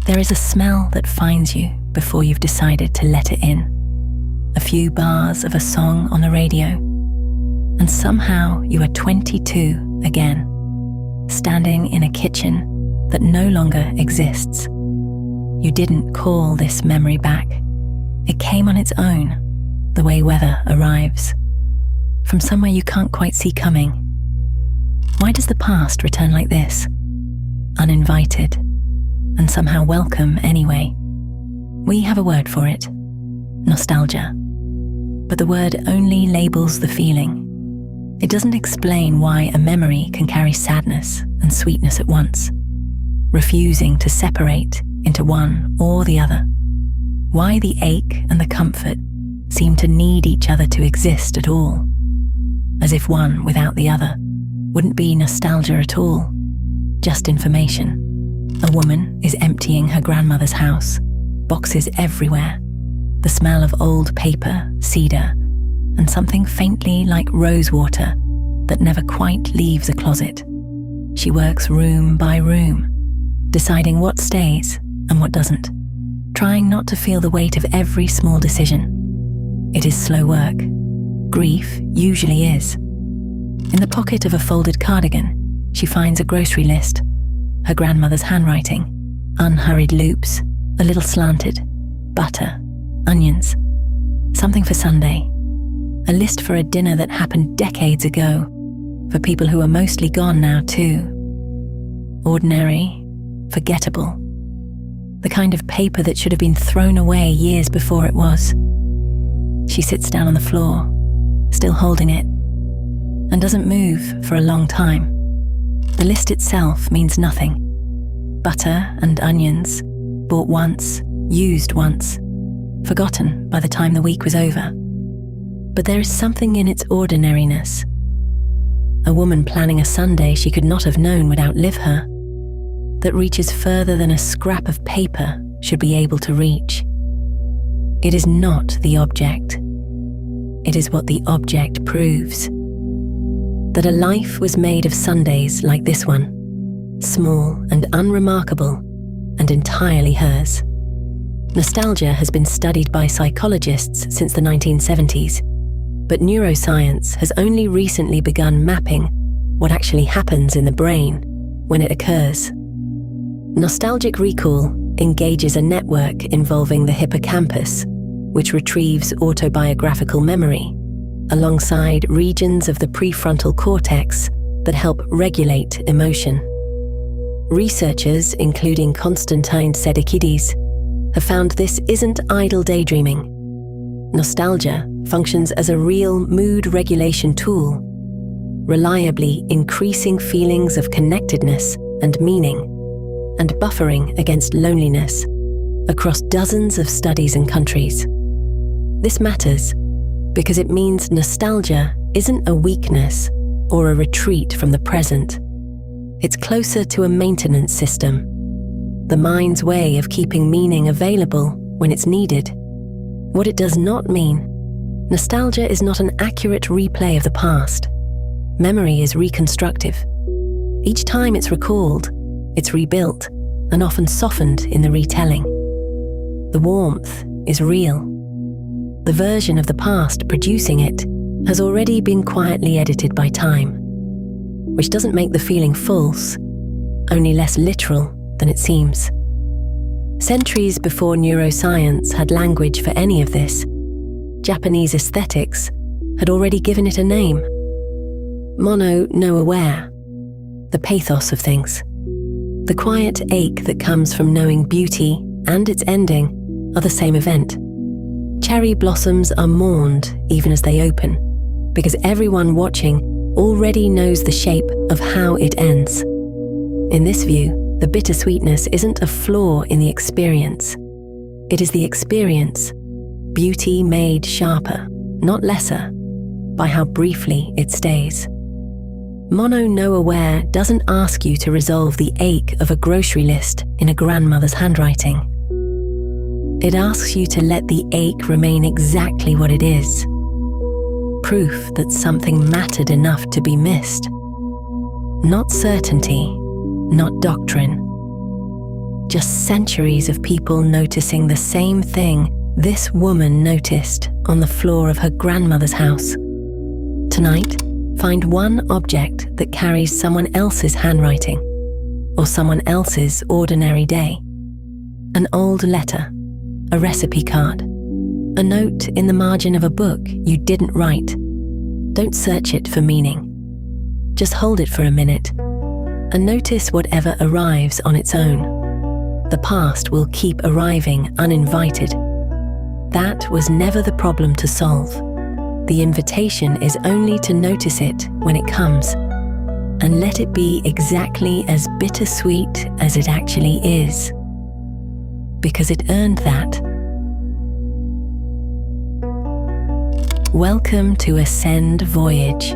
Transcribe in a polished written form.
There is a smell that finds you before you've decided to let it in. A few bars of a song on the radio, and somehow you are 22 again, standing in a kitchen that no longer exists. You didn't call this memory back. It came on its own, the way weather arrives, from somewhere you can't quite see coming. Why does the past return like this, uninvited, and somehow welcome anyway? We have a word for it, nostalgia. But the word only labels the feeling. It doesn't explain why a memory can carry sadness and sweetness at once, refusing to separate into one or the other. Why the ache and the comfort seem to need each other to exist at all, as if one without the other wouldn't be nostalgia at all, just information. A woman is emptying her grandmother's house, boxes everywhere, the smell of old paper, cedar, and something faintly like rose water that never quite leaves a closet. She works room by room, deciding what stays and what doesn't, trying not to feel the weight of every small decision. It is slow work. Grief usually is. In the pocket of a folded cardigan, she finds a grocery list, her grandmother's handwriting, unhurried loops, a little slanted, butter, onions, something for Sunday, a list for a dinner that happened decades ago, for people who are mostly gone now too. Ordinary, forgettable, the kind of paper that should have been thrown away years before it was. She sits down on the floor, still holding it, and doesn't move for a long time. The list itself means nothing. Butter and onions, bought once, used once, forgotten by the time the week was over. But there is something in its ordinariness. A woman planning a Sunday she could not have known would outlive her, that reaches further than a scrap of paper should be able to reach. It is not the object. It is what the object proves. That a life was made of Sundays like this one, small and unremarkable, and entirely hers. Nostalgia has been studied by psychologists since the 1970s, but neuroscience has only recently begun mapping what actually happens in the brain when it occurs. Nostalgic recall engages a network involving the hippocampus, which retrieves autobiographical memory, alongside regions of the prefrontal cortex that help regulate emotion. Researchers, including Konstantin Sedekidis, have found this isn't idle daydreaming. Nostalgia functions as a real mood regulation tool, reliably increasing feelings of connectedness and meaning, and buffering against loneliness across dozens of studies and countries. This matters because it means nostalgia isn't a weakness or a retreat from the present. It's closer to a maintenance system, the mind's way of keeping meaning available when it's needed. What it does not mean, nostalgia is not an accurate replay of the past. Memory is reconstructive. Each time it's recalled, it's rebuilt and often softened in the retelling. The warmth is real. The version of the past producing it has already been quietly edited by time, which doesn't make the feeling false, only less literal than it seems. Centuries before neuroscience had language for any of this, Japanese aesthetics had already given it a name. Mono no aware, the pathos of things. The quiet ache that comes from knowing beauty and its ending are the same event. Cherry blossoms are mourned even as they open, because everyone watching already knows the shape of how it ends. In this view, the bittersweetness isn't a flaw in the experience. It is the experience, beauty made sharper, not lesser, by how briefly it stays. Mono no aware doesn't ask you to resolve the ache of a grocery list in a grandmother's handwriting. It asks you to let the ache remain exactly what it is. Proof that something mattered enough to be missed. Not certainty, not doctrine. Just centuries of people noticing the same thing this woman noticed on the floor of her grandmother's house. Tonight, find one object that carries someone else's handwriting, or someone else's ordinary day. An old letter, a recipe card, a note in the margin of a book you didn't write. Don't search it for meaning. Just hold it for a minute and notice whatever arrives on its own. The past will keep arriving uninvited. That was never the problem to solve. The invitation is only to notice it when it comes, and let it be exactly as bittersweet as it actually is, because it earned that. Welcome to Ascend Voyage.